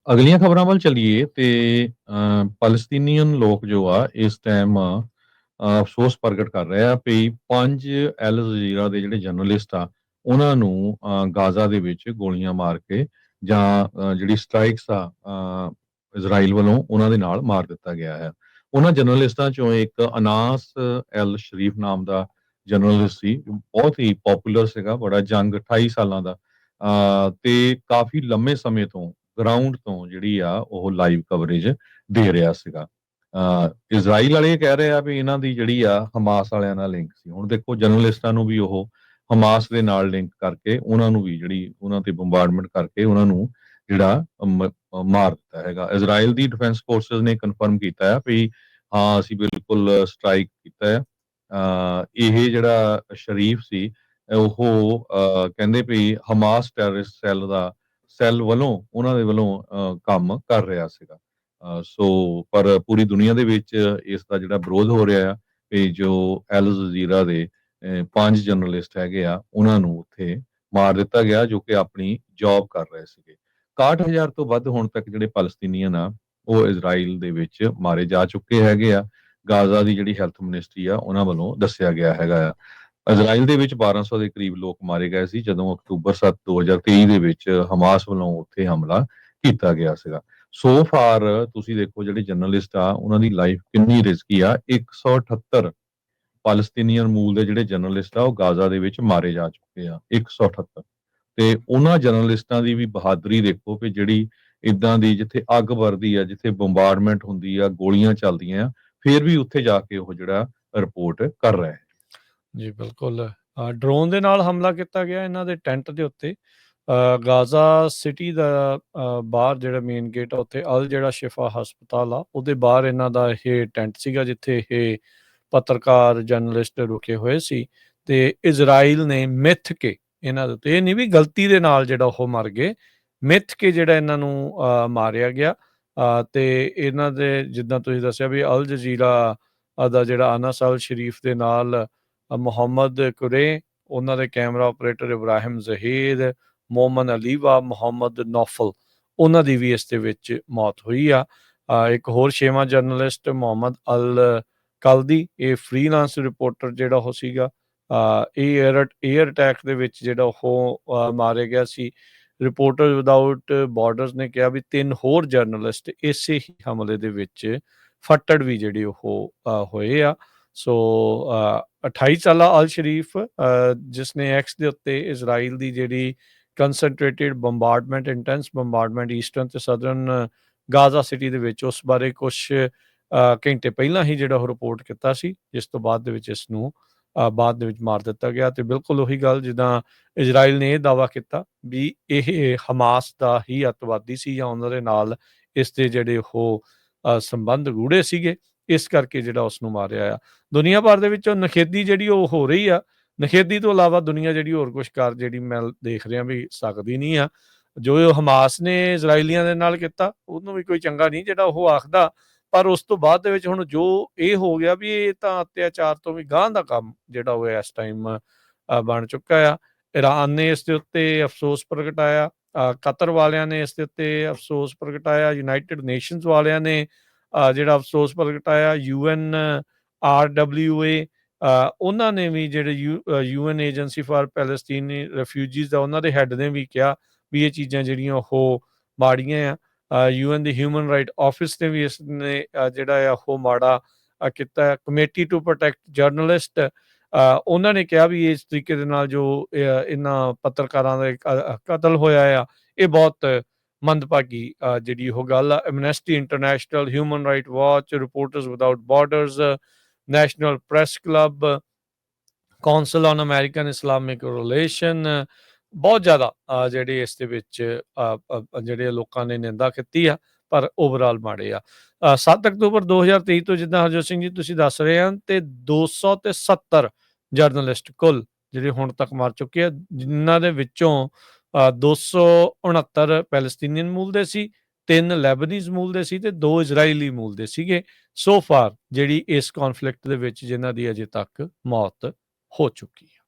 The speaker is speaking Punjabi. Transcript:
ਅਗਲੀਆਂ ਖਬਰਾਂ ਵੱਲ ਚੱਲੀਏ ਤੇ ਪੈਲਸਤੀਨੀਅਨ ਲੋਕ ਜੋ ਆ ਇਸ ਟਾਈਮ ਅਫਸੋਸ ਪ੍ਰਗਟ ਕਰ ਰਹੇ ਆ ਵੀ 5 ਅਲ ਜਜ਼ੀਰਾ ਦੇ ਜਿਹੜੇ ਜਰਨਲਿਸਟ ਆ ਉਹਨਾਂ ਨੂੰ ਗਾਜ਼ਾ ਦੇ ਵਿੱਚ ਗੋਲੀਆਂ ਮਾਰ ਕੇ ਜਾਂ ਜਿਹੜੀ ਸਟ੍ਰਾਈਕਸ ਆ ਇਜ਼ਰਾਈਲ ਵੱਲੋਂ ਉਹਨਾਂ ਦੇ ਨਾਲ ਮਾਰ ਦਿੱਤਾ ਗਿਆ ਹੈ। ਉਹਨਾਂ ਜਰਨਲਿਸਟਾਂ ਚੋਂ ਇੱਕ ਅਨਾਸ ਐਲ ਸ਼ਰੀਫ ਨਾਮ ਦਾ ਜਰਨਲਿਸਟ ਸੀ, ਬਹੁਤ ਹੀ ਪਪੂਲਰ ਸੀਗਾ, ਬੜਾ ਜੰਗ 28 ਸਾਲਾਂ ਦਾ ਤੇ ਕਾਫੀ ਲੰਮੇ ਸਮੇਂ ਤੋਂ ਗਰਾਊਂਡ ਤੋਂ ਜਿਹੜੀ ਆ ਉਹ ਲਾਈਵ ਕਵਰੇਜ ਦੇ ਰਿਹਾ ਸੀਗਾ। ਇਜ਼ਰਾਈਲ ਵਾਲੇ ਕਹਿ ਰਹੇ ਆ ਵੀ ਇਹਨਾਂ ਦੀ ਜਿਹੜੀ ਆ ਹਮਾਸ ਵਾਲਿਆਂ ਨਾਲ ਲਿੰਕ ਸੀ। ਹੁਣ ਦੇਖੋ ਜਰਨਲਿਸਟਾਂ ਨੂੰ ਵੀ ਉਹ ਹਮਾਸ ਦੇ ਨਾਲ ਲਿੰਕ ਕਰਕੇ ਉਹਨਾਂ ਨੂੰ ਵੀ ਜਿਹੜੀ ਉਹਨਾਂ ਤੇ ਬੰਬਾਰਡਮੈਂਟ ਕਰਕੇ ਉਹਨਾਂ ਨੂੰ ਜਿਹੜਾ ਮਾਰ ਦਿੱਤਾ ਹੈਗਾ। ਇਜ਼ਰਾਈਲ ਦੀ ਡਿਫੈਂਸ ਫੋਰਸਸ ਨੇ ਕਨਫਰਮ ਕੀਤਾ ਹੈ ਵੀ ਹਾਂ ਅਸੀਂ ਬਿਲਕੁਲ ਸਟ੍ਰਾਈਕ ਕੀਤਾ ਹੈ। ਇਹ ਜਿਹੜਾ ਸ਼ਰੀਫ ਸੀ ਉਹ ਕਹਿੰਦੇ ਵੀ ਹਮਾਸ ਟੈਰਰਿਸਟ ਸੈੱਲ ਵੱਲੋਂ ਉਹਨਾਂ ਦੇ ਵੱਲੋਂ ਕੰਮ ਕਰ ਰਿਹਾ ਸੀਗਾ। ਸੋ ਪਰ ਪੂਰੀ ਦੁਨੀਆ ਦੇ ਵਿੱਚ ਇਸ ਦਾ ਜਿਹੜਾ ਵਿਰੋਧ ਹੋ ਰਿਹਾ ਆ ਵੀ ਜੋ ਅਲ ਜਜ਼ੀਰਾ ਦੇ 5 ਜਰਨਲਿਸਟ ਹੈਗੇ ਆ ਉਹਨਾਂ ਨੂੰ ਉੱਥੇ ਮਾਰ ਦਿੱਤਾ ਗਿਆ ਜੋ ਕਿ ਆਪਣੀ ਜੌਬ ਕਰ ਰਹੇ ਸੀਗੇ। 61,000 ਤੋਂ ਵੱਧ ਹੁਣ ਤੱਕ ਜਿਹੜੇ ਪੈਲਸਤੀਨੀਅਨ ਆ ਉਹ ਇਜ਼ਰਾਈਲ ਦੇ ਵਿੱਚ ਮਾਰੇ ਜਾ ਚੁੱਕੇ ਹੈਗੇ ਆ। ਗਾਜ਼ਾ ਦੀ ਜਿਹੜੀ ਹੈਲਥ ਮਿਨਿਸਟਰੀ ਆ ਉਹਨਾਂ ਵੱਲੋਂ ਦੱਸਿਆ ਗਿਆ ਹੈਗਾ ਆ। ਇਜ਼ਰਾਈਲ ਦੇ ਵਿੱਚ 1200 ਦੇ ਕਰੀਬ ਲੋਕ ਮਾਰੇ ਗਏ ਸੀ ਜਦੋਂ ਅਕਤੂਬਰ 7 2023 ਦੇ ਵਿੱਚ ਹਮਾਸ ਵੱਲੋਂ ਉੱਥੇ ਹਮਲਾ ਕੀਤਾ ਗਿਆ ਸੀਗਾ। ਸੋ ਫਾਰ ਤੁਸੀਂ ਦੇਖੋ ਜਿਹੜੇ ਜਰਨਲਿਸਟ ਆ ਉਹਨਾਂ ਦੀ ਲਾਈਫ ਕਿੰਨੀ ਰਿਸਕੀ ਆ। 178 ਪੈਲਸਤੀਨੀਅਨ ਮੂਲ ਦੇ ਜਿਹੜੇ ਜਰਨਲਿਸਟ ਆ ਉਹ ਗਾਜ਼ਾ ਦੇ ਵਿੱਚ ਮਾਰੇ ਜਾ ਚੁੱਕੇ ਆ। 178 ਤੇ ਉਹਨਾਂ ਜਰਨਲਿਸਟਾਂ ਦੀ ਵੀ ਬਹਾਦਰੀ ਦੇਖੋ ਕਿ ਜਿਹੜੀ ਇਦਾਂ ਦੀ ਜਿੱਥੇ ਅੱਗ ਵਰਦੀ ਆ, ਜਿੱਥੇ ਬੰਬਾਰਡਮੈਂਟ ਹੁੰਦੀ ਆ, ਗੋਲੀਆਂ ਚੱਲਦੀਆਂ ਆ, ਫਿਰ ਵੀ ਉੱਥੇ ਜਾ ਕੇ ਉਹ ਜਿਹੜਾ ਰਿਪੋਰਟ ਕਰ ਰਹੇ। ਜੀ ਬਿਲਕੁਲ, ਡਰੋਨ ਦੇ ਨਾਲ ਹਮਲਾ ਕੀਤਾ ਗਿਆ ਇਹਨਾਂ ਦੇ ਟੈਂਟ ਦੇ ਉੱਤੇ। ਗਾਜ਼ਾ ਸਿਟੀ ਦਾ ਬਾਹਰ ਜਿਹੜਾ ਮੇਨ ਗੇਟ ਆ ਉੱਥੇ ਅਲ ਜਿਹੜਾ ਸ਼ਿਫਾ ਹਸਪਤਾਲ ਆ ਉਹਦੇ ਬਾਹਰ ਇਹਨਾਂ ਦਾ ਇਹ ਟੈਂਟ ਸੀਗਾ ਜਿੱਥੇ ਇਹ ਪੱਤਰਕਾਰ ਜਰਨਲਿਸਟ ਰੁਕੇ ਹੋਏ ਸੀ। ਤੇ ਇਜ਼ਰਾਈਲ ਨੇ ਮਿੱਥ ਕੇ ਇਹਨਾਂ ਦੇ ਉੱਤੇ, ਇਹ ਨਹੀਂ ਵੀ ਗਲਤੀ ਦੇ ਨਾਲ ਜਿਹੜਾ ਉਹ ਮਰ ਗਏ, ਮਿੱਥ ਕੇ ਜਿਹੜਾ ਇਹਨਾਂ ਨੂੰ ਮਾਰਿਆ ਗਿਆ। ਤੇ ਇਹਨਾਂ ਦੇ ਜਿੱਦਾਂ ਤੁਸੀਂ ਦੱਸਿਆ ਵੀ ਅਲ ਜਜ਼ੀਰਾ ਦਾ ਜਿਹੜਾ ਅਨਸ ਅਲ ਸ਼ਰੀਫ ਦੇ ਨਾਲ ਮੁਹੰਮਦ ਕੁਰੇ, ਉਹਨਾਂ ਦੇ ਕੈਮਰਾ ਆਪਰੇਟਰ ਇਬਰਾਹਿਮ ਜ਼ਹੀਦ, ਮੋਮਨ ਅਲੀਵਾ, ਮੁਹੰਮਦ ਨੌਫਲ, ਉਹਨਾਂ ਦੀ ਵੀ ਇਸ ਦੇ ਵਿੱਚ ਮੌਤ ਹੋਈ ਆ। ਇੱਕ ਹੋਰ 6ਵਾਂ ਜਰਨਲਿਸਟ ਮੁਹੰਮਦ ਅਲ ਕਲਦੀ, ਇਹ ਫ੍ਰੀਲਾਂਸ ਰਿਪੋਰਟਰ ਜਿਹੜਾ ਉਹ ਸੀਗਾ, ਇਹ ਏਅਰ ਅਟੈਕ ਦੇ ਵਿੱਚ ਜਿਹੜਾ ਉਹ ਮਾਰਿਆ ਗਿਆ ਸੀ। ਰਿਪੋਰਟਰ ਵਿਦਾਊਟ ਬਾਰਡਰਸ ਨੇ ਕਿਹਾ ਵੀ 3 ਹੋਰ ਜਰਨਲਿਸਟ ਇਸੇ ਹੀ ਹਮਲੇ ਦੇ ਵਿੱਚ ਫੱਟੜ ਵੀ ਜਿਹੜੇ ਉਹ ਹੋਏ ਆ। ਸੋ 28 ਸਾਲਾ ਅਲ ਸ਼ਰੀਫ ਜਿਸ ਨੇ ਐਕਸ ਦੇ ਉੱਤੇ ਇਜ਼ਰਾਈਲ ਦੀ ਜਿਹੜੀ ਕੰਸਨਟ੍ਰੇਟਿਡ ਬੰਬਾਰਡਮੈਂਟ, ਇੰਟੈਂਸ ਬੰਬਾਰਡਮੈਂਟ ਈਸਟਰਨ ਤੇ ਸਦਰਨ ਗਾਜ਼ਾ ਸਿਟੀ ਦੇ ਵਿੱਚ, ਉਸ ਬਾਰੇ ਕੁਛ ਘੰਟੇ ਪਹਿਲਾਂ ਹੀ ਜਿਹੜਾ ਉਹ ਰਿਪੋਰਟ ਕੀਤਾ ਸੀ, ਜਿਸ ਤੋਂ ਬਾਅਦ ਦੇ ਵਿੱਚ ਇਸ ਨੂੰ ਬਾਅਦ ਦੇ ਵਿੱਚ ਮਾਰ ਦਿੱਤਾ ਗਿਆ। ਤੇ ਬਿਲਕੁਲ ਉਹੀ ਗੱਲ ਜਿੱਦਾਂ ਇਜ਼ਰਾਈਲ ਨੇ ਇਹ ਦਾਅਵਾ ਕੀਤਾ ਵੀ ਇਹ ਹਮਾਸ ਦਾ ਹੀ ਅੱਤਵਾਦੀ ਸੀ ਜਾਂ ਉਹਨਾਂ ਦੇ ਨਾਲ ਇਸ ਦੇ ਜਿਹੜੇ ਉਹ ਸੰਬੰਧ ਗੂੜੇ ਸੀਗੇ, ਇਸ ਕਰਕੇ ਜਿਹੜਾ ਉਸ ਨੂੰ ਮਾਰਿਆ ਆ। ਦੁਨੀਆ ਭਰ ਦੇ ਵਿੱਚੋਂ ਨਖੇਦੀ ਜਿਹੜੀ ਉਹ ਹੋ ਰਹੀ ਆ। ਨਖੇਦੀ ਤੋਂ ਇਲਾਵਾ ਦੁਨੀਆ ਜਿਹੜੀ ਹੋਰ ਕੁਛ ਕਰ ਜਿਹੜੀ ਮੈਂ ਦੇਖ ਰਿਹਾ ਵੀ ਸਕਦੀ ਨਹੀਂ ਆ। ਜੋ ਹਮਾਸ ਨੇ ਇਜ਼ਰਾਈਲੀਆਂ ਦੇ ਨਾਲ ਕੀਤਾ ਉਹਨੂੰ ਵੀ ਕੋਈ ਚੰਗਾ ਨਹੀਂ ਜਿਹੜਾ ਉਹ ਆਖਦਾ, ਪਰ ਉਸ ਤੋਂ ਬਾਅਦ ਦੇ ਵਿੱਚ ਹੁਣ ਜੋ ਇਹ ਹੋ ਗਿਆ ਵੀ ਇਹ ਤਾਂ ਅਤਿਆਚਾਰ ਤੋਂ ਵੀ ਗਾਂਹ ਦਾ ਕੰਮ ਜਿਹੜਾ ਉਹ ਇਸ ਟਾਈਮ ਬਣ ਚੁੱਕਾ ਆ। ਇਰਾਨ ਨੇ ਇਸ ਦੇ ਉੱਤੇ ਅਫਸੋਸ ਪ੍ਰਗਟਾਇਆ, ਕਤਰ ਵਾਲਿਆਂ ਨੇ ਇਸ ਦੇ ਉੱਤੇ ਅਫਸੋਸ ਪ੍ਰਗਟਾਇਆ, ਯੂਨਾਈਟਿਡ ਨੇਸ਼ਨਸ ਵਾਲਿਆਂ ਨੇ ਜਿਹੜਾ ਅਫਸੋਸ ਪ੍ਰਗਟਾਇਆ, UNRWA ਉਹਨਾਂ ਨੇ ਵੀ ਜਿਹੜੇ UN ਏਜੰਸੀ ਫਾਰ ਪੈਲਸਤੀਨੀ ਰੈਫਿਊਜੀਜ਼ ਦਾ ਉਹਨਾਂ ਦੇ ਹੈੱਡ ਨੇ ਵੀ ਕਿਹਾ ਵੀ ਇਹ ਚੀਜ਼ਾਂ ਜਿਹੜੀਆਂ ਉਹ ਮਾੜੀਆਂ ਆ। UN ਦੀ ਹਿਊਮਨ ਰਾਈਟ ਆਫਿਸ ਨੇ ਵੀ ਇਸ ਨੇ ਜਿਹੜਾ ਆ ਉਹ ਮਾੜਾ ਕੀਤਾ। ਕਮੇਟੀ ਟੂ ਪ੍ਰੋਟੈਕਟ ਜਰਨਲਿਸਟ ਉਹਨਾਂ ਨੇ ਕਿਹਾ ਵੀ ਇਸ ਤਰੀਕੇ ਦੇ ਨਾਲ ਜੋ ਇਹਨਾਂ ਪੱਤਰਕਾਰਾਂ ਦਾ ਕਤਲ ਹੋਇਆ ਆ ਇਹ ਬਹੁਤ ਮੰਦਭਾਗੀ ਜਿਹੜੀ ਉਹ ਗੱਲ ਆ। Amnesty international, human right watch, reporters without borders, national press club, council on American Islamic relation, ਬਹੁਤ ਜ਼ਿਆਦਾ ਜਿਹੜੇ ਇਸ ਦੇ ਵਿੱਚ ਜਿਹੜੇ ਲੋਕਾਂ ਨੇ ਨਿੰਦਾ ਕੀਤੀ ਆ, ਪਰ ਓਵਰਆਲ ਮਾੜੇ ਆ। 7 ਅਕਤੂਬਰ 2023 ਤੋਂ ਜਿੱਦਾਂ ਹਰਜੋਤ ਸਿੰਘ ਜੀ ਤੁਸੀਂ ਦੱਸ ਰਹੇ ਹਨ ਤੇ 270 ਜਰਨਲਿਸਟ ਕੁੱਲ ਜਿਹੜੇ ਹੁਣ ਤੱਕ ਮਰ ਚੁੱਕੇ ਆ, ਜਿਨ੍ਹਾਂ ਦੇ ਵਿੱਚੋਂ 269 ਪੈਲਸਤੀਨੀਅਨ ਮੂਲ ਦੇ ਸੀ, 3 ਲੈਬਨੀਜ਼ ਮੂਲ ਦੇ ਸੀ ਤੇ 2 ਇਜ਼ਰਾਈਲੀ ਮੂਲ ਦੇ ਸੀਗੇ ਸੋ ਫਾਰ ਜਿਹੜੀ ਇਸ ਕੌਨਫਲਿਕਟ ਦੇ ਵਿੱਚ ਜਿਨ੍ਹਾਂ ਦੀ ਅਜੇ ਤੱਕ ਮੌਤ ਹੋ ਚੁੱਕੀ ਹੈ।